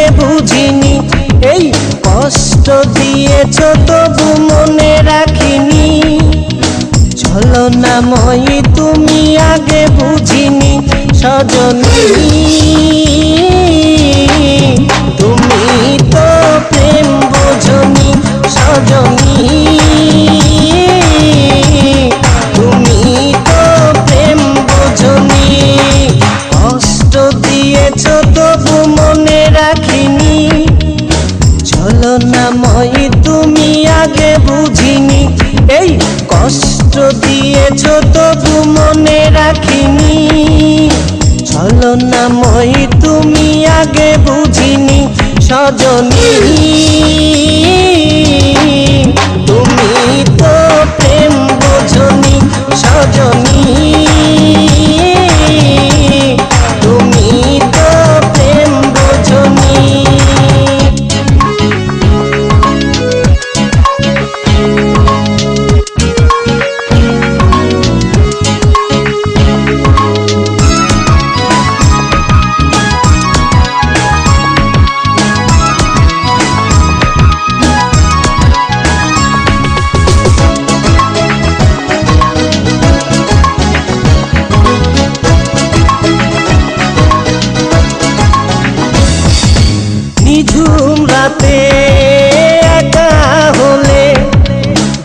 আগে বুঝিনি, এই কষ্ট দিয়েছ তবু মনে রাখিনি। ছলনাময়ী তুমি আগে বুঝিনি সজনী, তুমি তো প্রেম বোঝনি সজনী, তুমি তো প্রেম বোঝনি। কষ্ট দিয়েছ তবু মনে রাখিনি, ছলনাময়ী তুমি আগে বুঝিনি, এই কষ্ট দিয়েছ তবু মনে রাখিনি। ছলনাময়ী তুমি আগে বুঝিনি সজনী, তুমি তো প্রেম বোঝনি সজনী, তুমি তো প্রেম বোঝনি। নিঝুম রাতে একা হলে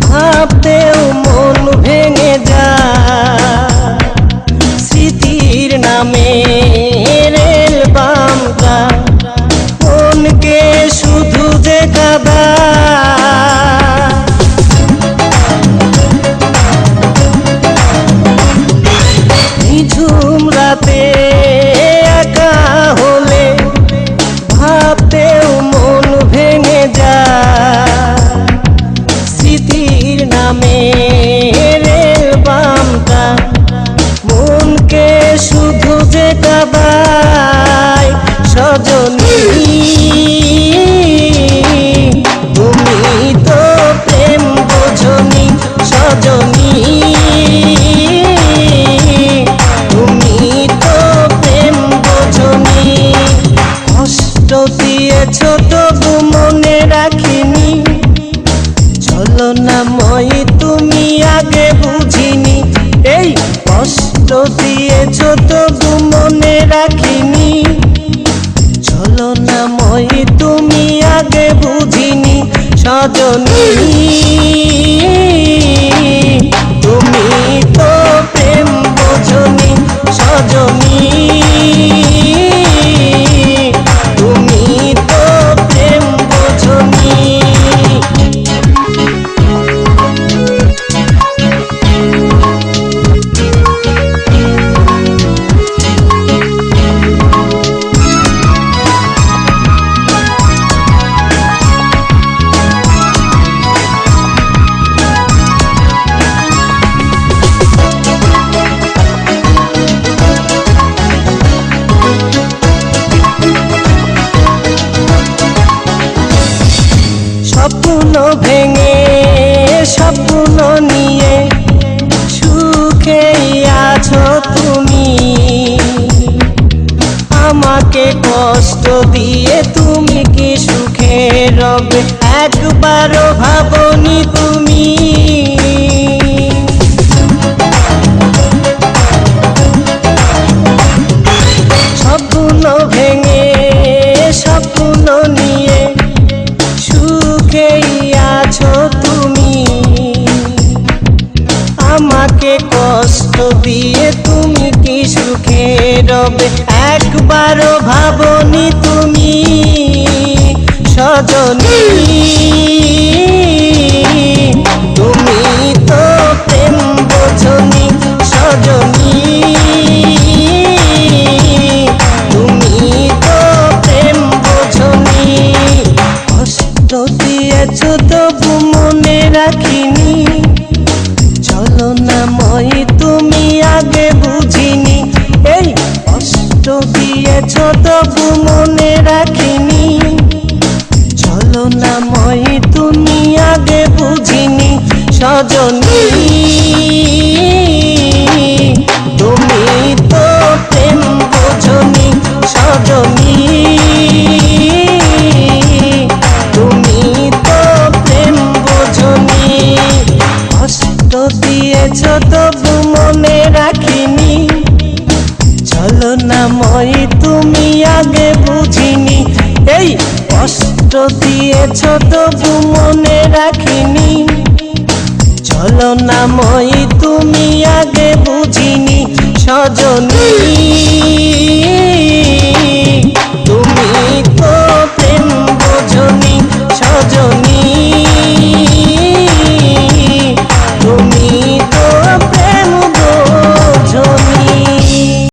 ভাবতেও মন ভেঙে যায়, স্মৃতির নামে রেল বামটা মনকে শুধু যে কাঁদায়। নিঝুম রাতে একা হলে ভাবতেও মন ভেঙে যায়, স্মৃতির নামে রেল বামটা মনকে শুধু যে কাঁদায়। সজনী, তুমি তো প্রেম বোঝনি সজনী, তুমি তো প্রেম বোঝনি। কষ্ট দিয়েছ তবু মনে রাখিনি, ছলনাময়ী তুমি আগে বুঝিনি, এই কষ্ট দিয়েছ তবু মনে রাখিনি। ছলনাময়ী তুমি আগে বুঝিনি সজনী, তুমি তো প্রেম বোঝনি সজনী, তুমি তো প্রেম বোঝনি। স্বপ্ন ভেঙে স্বপ্ন নিয়ে সুখেই আছো তুমি, আমাকে কষ্ট দিয়ে তুমি কি সুখে রবে একবারও ভাবনি তুমি। স্বপ্ন ভেঙে স্বপ্ন নিয়ে সুখেই আছো তুমি, আমাকে কষ্ট দিয়ে তুমি কি সুখে রবে একবারও ভাবনি তুমি সজনী, তুমি তো প্রেম বোঝনি সজনী, তুমি তো প্রেম বোঝনি। কষ্ট দিয়েছ তবু মনে রাখিনি, ছলনাময়ী তুমি আগে বুঝিনি, এই কষ্ট দিয়েছ তবু মনে রাখিনি। ছলনাময়ী তুমি আগে বুঝিনি সজনী, তুমি তো প্রেম বোঝনি সজনী। তুমি আগে বুঝিনি, এই কষ্ট দিয়েছ তবু মনে রাখিনি। চলো না মই তুমি আগে বুঝিনি সজনী।